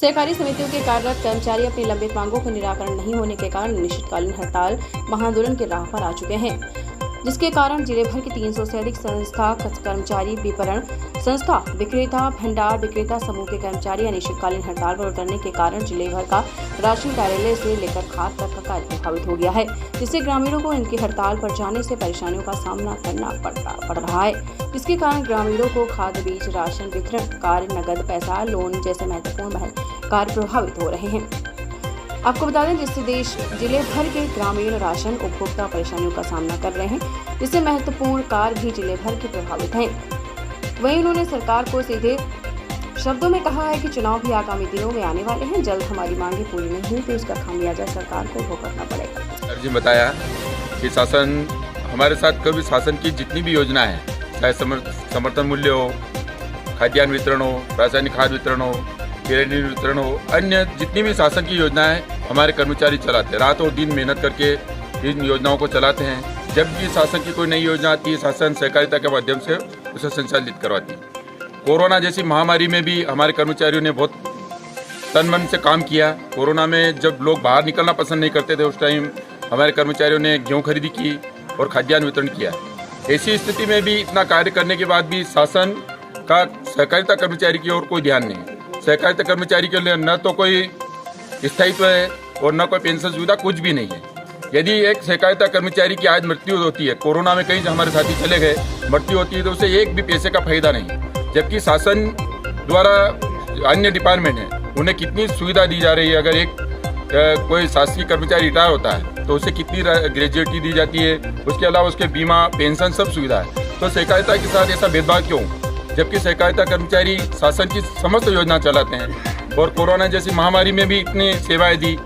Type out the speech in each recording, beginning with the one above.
सहकारी समितियों के कार्यरत कर्मचारी अपनी लंबित मांगों का निराकरण नहीं होने के कारण अनिश्चितकालीन हड़ताल महाआंदोलन की राह पर आ चुके हैं, जिसके कारण जिले भर के 300 से अधिक संस्था कर्मचारी, विपणन संस्था, विक्रेता, भंडार विक्रेता समूह के कर्मचारी अनिश्चितकालीन हड़ताल पर उतरने के कारण जिले भर का राशन कार्यालय से लेकर खाद तक का कार्य प्रभावित हो गया है, जिससे ग्रामीणों को इनकी हड़ताल पर जाने से परेशानियों का सामना करना पड़ रहा है। इसके कारण ग्रामीणों को खाद, बीज, राशन वितरण कार्य, नगद पैसा, लोन जैसे महत्वपूर्ण कार्य प्रभावित हो रहे हैं। आपको बता दें, जिससे जिले भर के ग्रामीण राशन उपभोक्ता परेशानियों का सामना कर रहे हैं, जिससे महत्वपूर्ण कार्य भी जिले भर के प्रभावित हैं। वहीं उन्होंने सरकार को सीधे शब्दों में कहा है कि चुनाव भी आगामी दिनों में आने वाले हैं, जल्द हमारी मांगे पूरी नहीं हुई तो इसका खामियाजा सरकार को भुगतना पड़ेगा। सर जी बताया कि शासन हमारे साथ कभी शासन की जितनी भी योजना है, चाहे समर्थन मूल्य हो, खाद्यान्न वितरण हो, रासायनिक खाद वितरण हो, किराना वितरण हो, अन्य जितनी भी शासन की योजनाएं हमारे कर्मचारी चलाते हैं। रात और दिन मेहनत करके इन योजनाओं को चलाते हैं। जब भी शासन की कोई नई योजना आती है, शासन सहकारिता के माध्यम से उसे संचालित करवाती है। कोरोना जैसी महामारी में भी हमारे कर्मचारियों ने बहुत तन मन से काम किया। कोरोना में जब लोग बाहर निकलना पसंद नहीं करते थे, उस टाइम हमारे कर्मचारियों ने गेहूँ खरीदी की और खाद्यान्न वितरण किया। ऐसी स्थिति में भी इतना कार्य करने के बाद भी शासन का सहकारिता कर्मचारी की ओर कोई ध्यान नहीं है। सहकारिता कर्मचारी के लिए न तो कोई स्थायित्व है और न कोई पेंशन सुविधा, कुछ भी नहीं है। यदि एक सहकारिता कर्मचारी की आज मृत्यु होती है, कोरोना में कई हमारे साथी चले गए, मृत्यु होती है, तो उसे एक भी पैसे का फायदा नहीं। जबकि शासन द्वारा अन्य डिपार्टमेंट है, उन्हें कितनी सुविधा दी जा रही है। अगर कोई शासकीय कर्मचारी रिटायर होता है तो उसे कितनी ग्रेजुएटी दी जाती है, उसके अलावा उसके बीमा, पेंशन, सब सुविधा है। तो सहकारिता के साथ ऐसा भेदभाव क्यों, जबकि सहकारिता कर्मचारी शासन की समस्त योजना चलाते हैं और कोरोना जैसी महामारी में भी इतनी सेवाएं दी।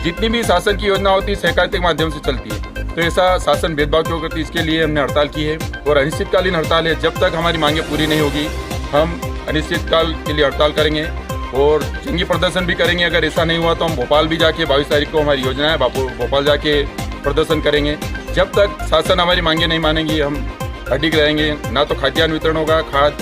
जितनी भी शासन की योजना होती है सहकारिता के माध्यम से चलती है, तो ऐसा शासन भेदभाव क्यों करती है, इसके लिए हमने हड़ताल की है और अनिश्चितकालीन हड़ताल है। जब तक हमारी मांगे पूरी नहीं होगी, हम अनिश्चितकाल के लिए हड़ताल करेंगे और जंगी प्रदर्शन भी करेंगे। अगर ऐसा नहीं हुआ तो हम भोपाल भी जाके 22 तारीख को हमारी योजना है, भोपाल जाके प्रदर्शन करेंगे। जब तक शासन हमारी मांगे नहीं मानेंगी, हम अडिग रहेंगे। ना तो खाद्यान्न वितरण होगा, खाद,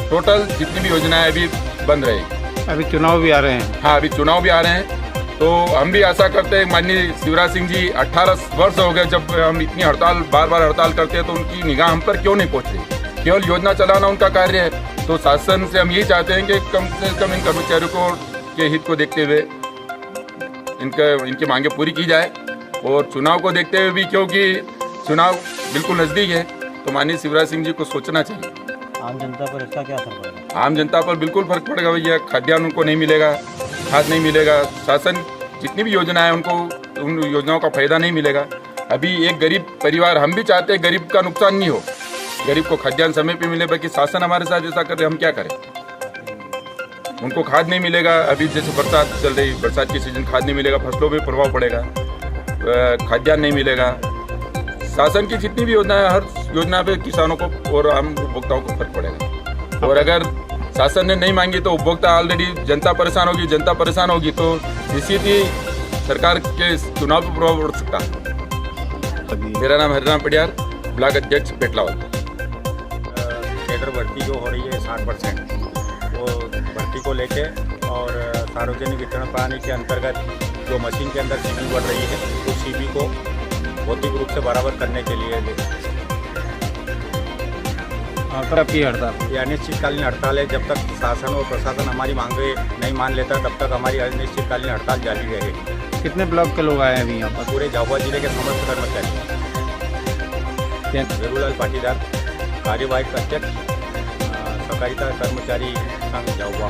टोटल जितनी भी योजनाएं अभी बंद रहेगी। अभी चुनाव भी आ रहे हैं। हाँ, अभी चुनाव भी आ रहे हैं, तो हम भी आशा करते हैं। माननीय शिवराज सिंह जी 18 वर्ष हो गए जब हम इतनी हड़ताल बार हड़ताल करते हैं, तो उनकी निगाह हम पर क्यों नहीं पहुँच रही। केवल योजना चलाना उनका कार्य है, तो शासन से हम यही चाहते हैं कि कम से कम इन कर्मचारियों को के हित को देखते हुए इनकी मांगे पूरी की जाए। और चुनाव को देखते हुए भी, क्योंकि चुनाव बिल्कुल नज़दीक है, तो माननीय शिवराज सिंह जी को सोचना चाहिए। आम जनता पर इसका क्या असर पड़ेगा? आम जनता पर बिल्कुल फर्क पड़ेगा भैया। खाद्यान्न उनको नहीं मिलेगा, खाद नहीं मिलेगा, शासन जितनी भी योजना है उनको उन योजनाओं का फायदा नहीं मिलेगा। अभी एक गरीब परिवार, हम भी चाहते हैं गरीब का नुकसान नहीं हो, गरीब को खाद्यान्न समय पे मिले, बाकी शासन हमारे साथ ऐसा कर रहे, हम क्या करें। उनको खाद नहीं मिलेगा। अभी जैसे बरसात चल रही, बरसात की सीजन, खाद नहीं मिलेगा, फसलों पर प्रभाव पड़ेगा, खाद्यान्न नहीं मिलेगा। शासन की जितनी भी योजना है, हर योजना पे किसानों को और आम उपभोक्ताओं को फर्क पड़ेगा। और अगर शासन ने नहीं मांगी तो उपभोक्ता ऑलरेडी, जनता परेशान होगी, जनता परेशान होगी तो इसी सरकार के चुनाव पर प्रभाव पड़ सकता है। मेरा नाम हरिराम पटियार, ब्लॉक अध्यक्ष पेटलावल। कैडर भर्ती जो हो रही है 60%, वो भर्ती को लेके और सार्वजनिक वितरण प्रणाली के अंतर्गत जो मशीन के अंदर सीबी बढ़ रही है, उस सीबी को भौतिक रूप से बराबर करने के लिए आपकी हड़ताल, ये अनिश्चितकालीन हड़ताल है। जब तक शासन और प्रशासन हमारी मांगे नहीं मान लेता, तब तक हमारी अनिश्चितकालीन हड़ताल जारी रहेगी। कितने ब्लॉक के लोग आए हैं अभी यहाँ पर? पूरे झाबुआ जिले के समस्त कर्मचारी। जरूलाल पाटीदार, कार्यवाहक अध्यक्ष, सहकारिता कर्मचारी संघ झाबुआ।